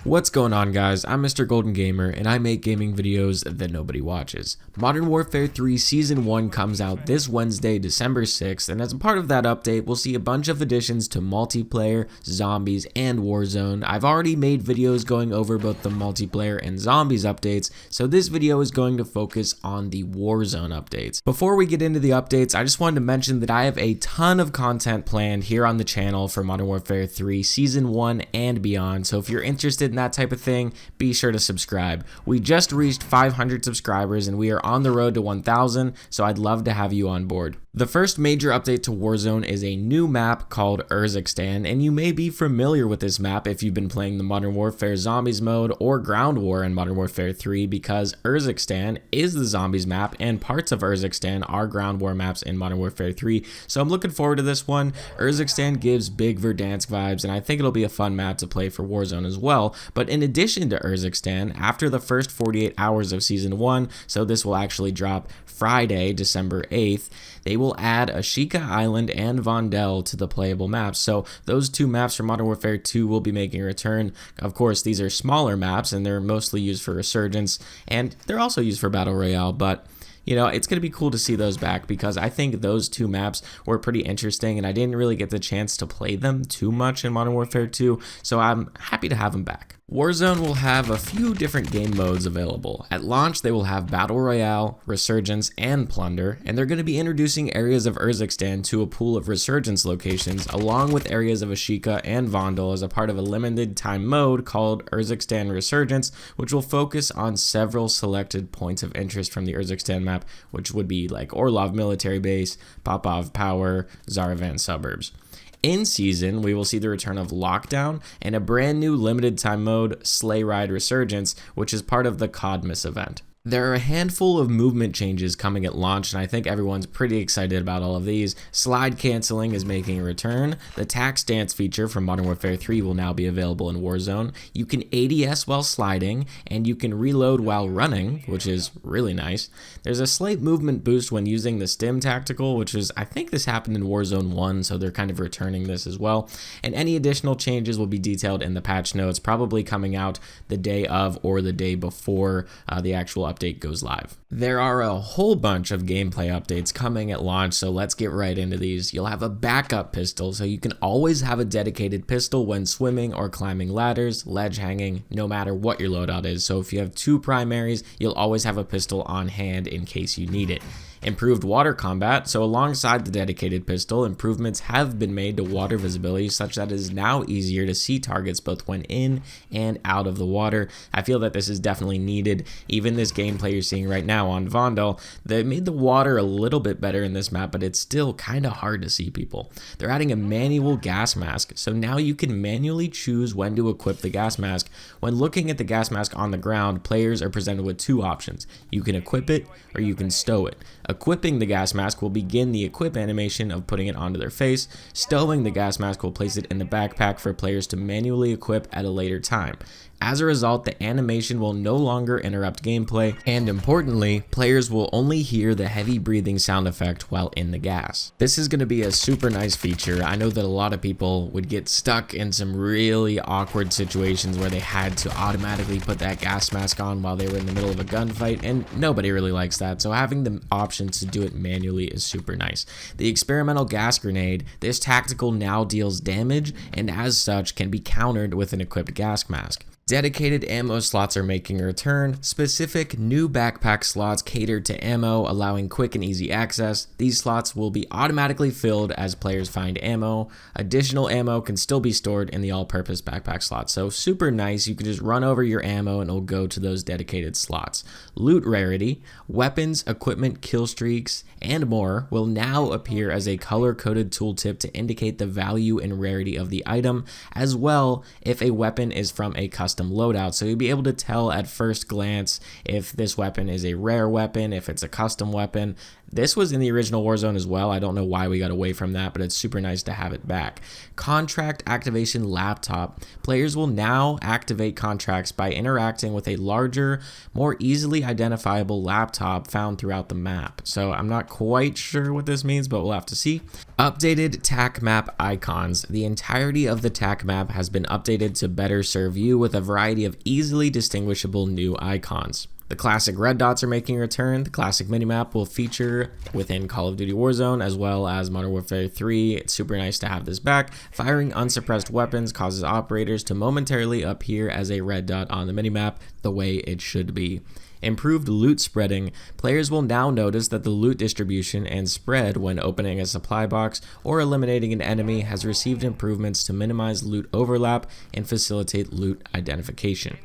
What's going on, guys? I'm Mr. Golden Gamer and I make gaming videos that nobody watches. Modern Warfare 3 Season 1 comes out this Wednesday, December 6th, and as a part of that update, we'll see a bunch of additions to multiplayer, zombies, and Warzone. I've already made videos going over both the multiplayer and zombies updates, so this video is going to focus on the Warzone updates. Before we get into the updates, I just wanted to mention that I have a ton of content planned here on the channel for Modern Warfare 3 Season 1 and beyond, so if you're interested in that type of thing, be sure to subscribe. We just reached 500 subscribers and we are on the road to 1,000, so I'd love to have you on board. The first major update to Warzone is a new map called Urzikstan, and you may be familiar with this map if you've been playing the Modern Warfare Zombies mode or Ground War in Modern Warfare 3, because Urzikstan is the Zombies map and parts of Urzikstan are Ground War maps in Modern Warfare 3, so I'm looking forward to this one. Urzikstan gives big Verdansk vibes, and I think it'll be a fun map to play for Warzone as well. But in addition to Urzikstan, after the first 48 hours of Season 1, so this will actually drop Friday, December 8th, they will add Ashika Island and Vondel to the playable maps. So those two maps from Modern Warfare 2 will be making a return. Of course, these are smaller maps and they're mostly used for Resurgence, and they're also used for Battle Royale, but you know, it's going to be cool to see those back because I think those two maps were pretty interesting and I didn't really get the chance to play them too much in Modern Warfare 2, so I'm happy to have them back. Warzone will have a few different game modes available. At launch, they will have Battle Royale, Resurgence, and Plunder, and they're going to be introducing areas of Urzikstan to a pool of Resurgence locations, along with areas of Ashika and Vondel as a part of a limited time mode called Urzikstan Resurgence, which will focus on several selected points of interest from the Urzikstan map, which would be like Orlov Military Base, Popov Power, Zaravan Suburbs. In season, we will see the return of Lockdown and a brand new limited time mode, Sleigh Ride Resurgence, which is part of the Codmas event. There are a handful of movement changes coming at launch, and I think everyone's pretty excited about all of these. Slide canceling is making a return. The tac stance feature from Modern Warfare 3 will now be available in Warzone. You can ADS while sliding, and you can reload while running, which is really nice. There's a slight movement boost when using the Stim tactical, which is, I think this happened in Warzone 1, so they're kind of returning this as well. And any additional changes will be detailed in the patch notes, probably coming out the day of or the day before the actual update goes live. There are a whole bunch of gameplay updates coming at launch, so let's get right into these. You'll have a backup pistol, so you can always have a dedicated pistol when swimming or climbing ladders, ledge hanging, no matter what your loadout is. So if you have two primaries, you'll always have a pistol on hand in case you need it. Improved water combat, so alongside the dedicated pistol, improvements have been made to water visibility such that it is now easier to see targets both when in and out of the water. I feel that this is definitely needed. Even this gameplay you're seeing right now on Vondel, they made the water a little bit better in this map, but it's still kind of hard to see people. They're adding a manual gas mask, so now you can manually choose when to equip the gas mask. When looking at the gas mask on the ground, players are presented with two options. You can equip it or you can stow it. Equipping the gas mask will begin the equip animation of putting it onto their face. Stowing the gas mask will place it in the backpack for players to manually equip at a later time. As a result, the animation will no longer interrupt gameplay, and importantly, players will only hear the heavy breathing sound effect while in the gas. This is going to be a super nice feature. I know that a lot of people would get stuck in some really awkward situations where they had to automatically put that gas mask on while they were in the middle of a gunfight, and nobody really likes that, so having the option to do it manually is super nice. The experimental gas grenade, this tactical now deals damage, and as such can be countered with an equipped gas mask. Dedicated ammo slots are making a return. Specific new backpack slots catered to ammo, allowing quick and easy access. These slots will be automatically filled as players find ammo. Additional ammo can still be stored in the all-purpose backpack slot, so super nice. You can just run over your ammo and it'll go to those dedicated slots. Loot rarity, weapons, equipment, kill streaks, and more will now appear as a color-coded tooltip to indicate the value and rarity of the item, as well if a weapon is from a custom loadout, so you'll be able to tell at first glance if this weapon is a rare weapon, if it's a custom weapon. This was in the original Warzone as well. I don't know why we got away from that, but it's super nice to have it back. Contract activation laptop. Players will now activate contracts by interacting with a larger, more easily identifiable laptop found throughout the map. So I'm not quite sure what this means, but we'll have to see. Updated TAC map icons. The entirety of the TAC map has been updated to better serve you with a variety of easily distinguishable new icons. The classic red dots are making a return. The classic minimap will feature within Call of Duty Warzone as well as Modern Warfare 3. It's super nice to have this back. Firing unsuppressed weapons causes operators to momentarily appear as a red dot on the minimap, the way it should be. Improved loot spreading. Players will now notice that the loot distribution and spread when opening a supply box or eliminating an enemy has received improvements to minimize loot overlap and facilitate loot identification.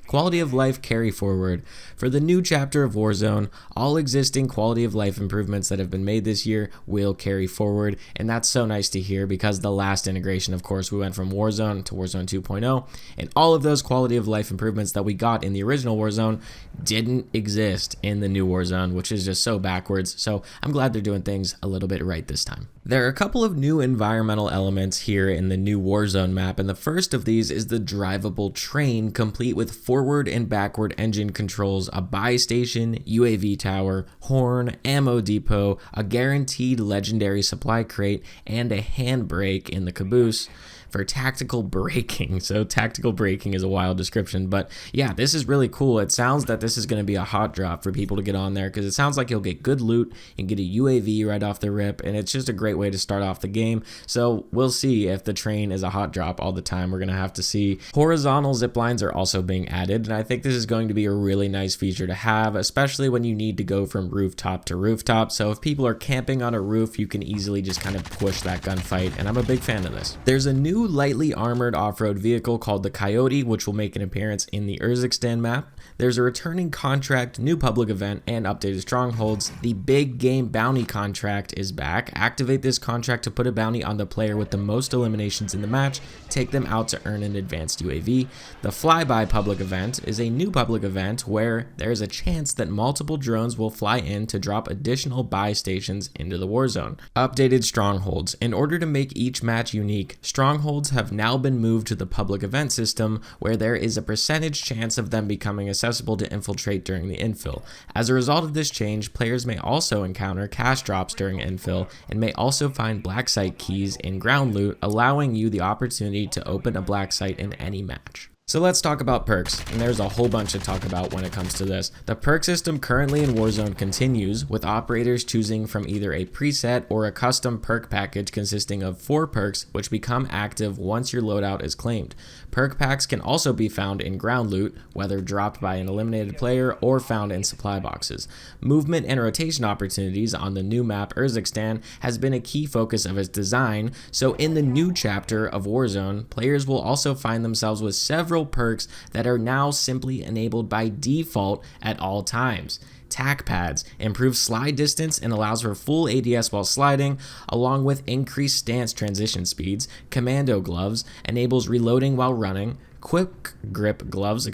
Quality of life carry forward. For the new chapter of Warzone, all existing quality of life improvements that have been made this year will carry forward, and that's so nice to hear because the last integration, of course, we went from Warzone to Warzone 2.0, and all of those quality of life improvements that we got in the original Warzone didn't exist in the new Warzone, which is just so backwards, so I'm glad they're doing things a little bit right this time. There are a couple of new environmental elements here in the new Warzone map, and the first of these is the drivable train, complete with forward and backward engine controls, a buy station, UAV tower, horn, ammo depot, a guaranteed legendary supply crate, and a handbrake in the caboose for tactical braking. So tactical braking is a wild description, but yeah, this is really cool. It sounds that this is going to be a hot drop for people to get on there because it sounds like you'll get good loot and get a UAV right off the rip, and it's just a great way to start off the game. So we'll see if the train is a hot drop all the time. We're going to have to see. Horizontal zip lines are also being added, and I think this is going to be a really nice feature to have, especially when you need to go from rooftop to rooftop. So if people are camping on a roof, you can easily just kind of push that gunfight, and I'm a big fan of this. There's a new lightly armored off-road vehicle called the Coyote, which will make an appearance in the Urzikstan map. There's a returning contract, new public event, and updated Strongholds. The big game bounty contract is back. Activate this contract to put a bounty on the player with the most eliminations in the match. Take them out to earn an advanced UAV. The flyby public event is a new public event where there is a chance that multiple drones will fly in to drop additional buy stations into the Warzone. Updated Strongholds. In order to make each match unique, Strongholds have now been moved to the public event system where there is a percentage chance of them becoming accessible to infiltrate during the infill. As a result of this change, players may also encounter cash drops during infill and may also find black site keys in ground loot, allowing you the opportunity to open a black site in any match. So let's talk about perks, and there's a whole bunch to talk about when it comes to this. The perk system currently in Warzone continues, with operators choosing from either a preset or a custom perk package consisting of 4 perks which become active once your loadout is claimed. Perk packs can also be found in ground loot, whether dropped by an eliminated player or found in supply boxes. Movement and rotation opportunities on the new map Urzikstan has been a key focus of its design, so in the new chapter of Warzone, players will also find themselves with several perks that are now simply enabled by default at all times. Tac pads improves slide distance and allows for full ADS while sliding, along with increased stance transition speeds. Commando gloves enables reloading while running. Quick grip gloves,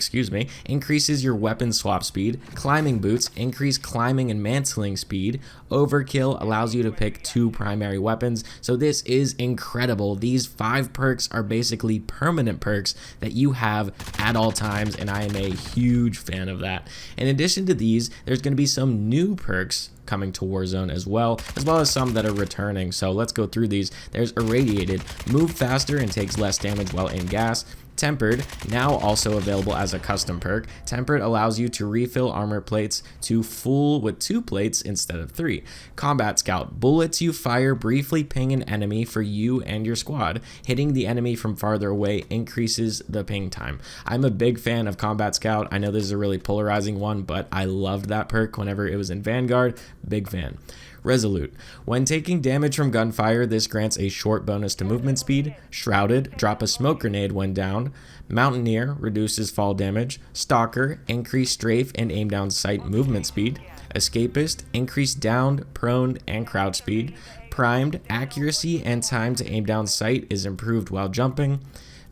increases your weapon swap speed. Climbing boots increase climbing and mantling speed. Overkill allows you to pick 2 primary weapons. So this is incredible. These 5 perks are basically permanent perks that you have at all times, and I am a huge fan of that. In addition to these, there's going to be some new perks coming to Warzone as well as some that are returning. So let's go through these. There's Irradiated, move faster and takes less damage while in gas. Tempered, now also available as a custom perk. Tempered allows you to refill armor plates to full with 2 plates instead of 3. Combat Scout, bullets you fire briefly ping an enemy for you and your squad. Hitting the enemy from farther away increases the ping time. I'm a big fan of Combat Scout. I know this is a really polarizing one, but I loved that perk whenever it was in Vanguard. Big fan. Resolute. When taking damage from gunfire, this grants a short bonus to movement speed. Shrouded. Drop a smoke grenade when downed. Mountaineer. Reduces fall damage. Stalker. Increase strafe and aim down sight movement speed. Escapist. Increase downed, prone, and crouch speed. Primed. Accuracy and time to aim down sight is improved while jumping.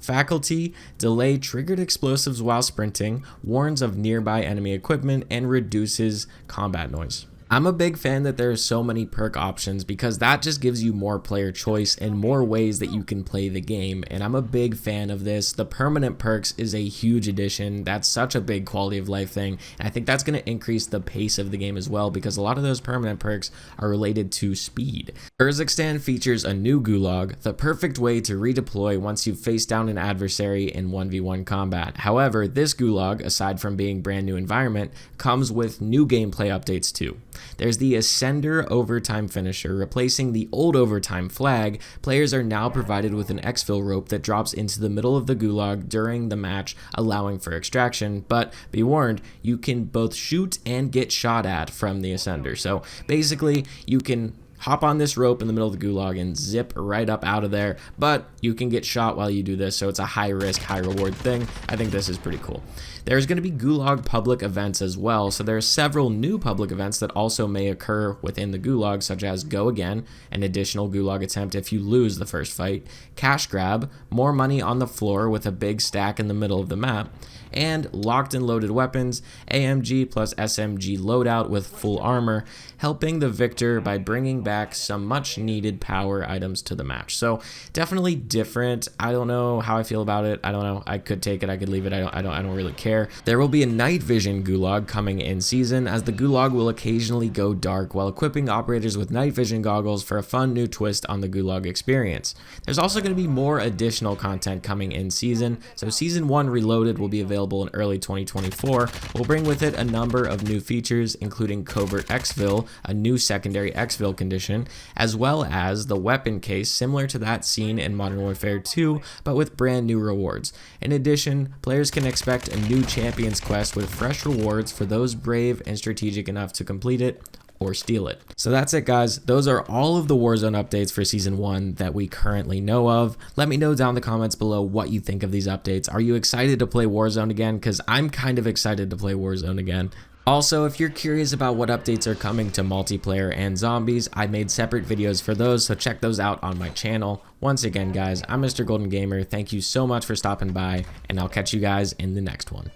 Faculty, delay triggered explosives while sprinting, warns of nearby enemy equipment, and reduces combat noise. I'm a big fan that there are so many perk options because that just gives you more player choice and more ways that you can play the game, and I'm a big fan of this. The permanent perks is a huge addition. That's such a big quality of life thing, and I think that's going to increase the pace of the game as well because a lot of those permanent perks are related to speed. Urzikstan features a new Gulag, the perfect way to redeploy once you've faced down an adversary in 1v1 combat. However, this Gulag, aside from being brand new environment, comes with new gameplay updates too. There's the Ascender overtime finisher. Replacing the old overtime flag, players are now provided with an exfil rope that drops into the middle of the Gulag during the match, allowing for extraction, but be warned, you can both shoot and get shot at from the Ascender. So basically, you can hop on this rope in the middle of the Gulag and zip right up out of there, but you can get shot while you do this, so it's a high risk, high reward thing. I think this is pretty cool. There's going to be Gulag public events as well, so there are several new public events that also may occur within the Gulag, such as Go Again, an additional Gulag attempt if you lose the first fight, Cash Grab, more money on the floor with a big stack in the middle of the map, and locked and loaded weapons, AMG plus SMG loadout with full armor, helping the victor by bringing back some much needed power items to the match. So definitely different. I don't know how I feel about it. I don't know. I could take it. I could leave it. I don't really care. There will be a night vision Gulag coming in season, as the Gulag will occasionally go dark while equipping operators with night vision goggles for a fun new twist on the Gulag experience. There's also going to be more additional content coming in season. So season 1 Reloaded will be available in early 2024, will bring with it a number of new features, including Covert Exfil, a new secondary Exfil condition, as well as the weapon case similar to that seen in Modern Warfare 2, but with brand new rewards. In addition, players can expect a new Champions quest with fresh rewards for those brave and strategic enough to complete it or steal it. So that's it, guys. Those are all of the Warzone updates for Season 1 that we currently know of. Let me know down in the comments below what you think of these updates. Are you excited to play Warzone again? Because I'm kind of excited to play Warzone again. Also, if you're curious about what updates are coming to multiplayer and zombies, I made separate videos for those, so check those out on my channel. Once again, guys, I'm Mr. Golden Gamer. Thank you so much for stopping by, and I'll catch you guys in the next one.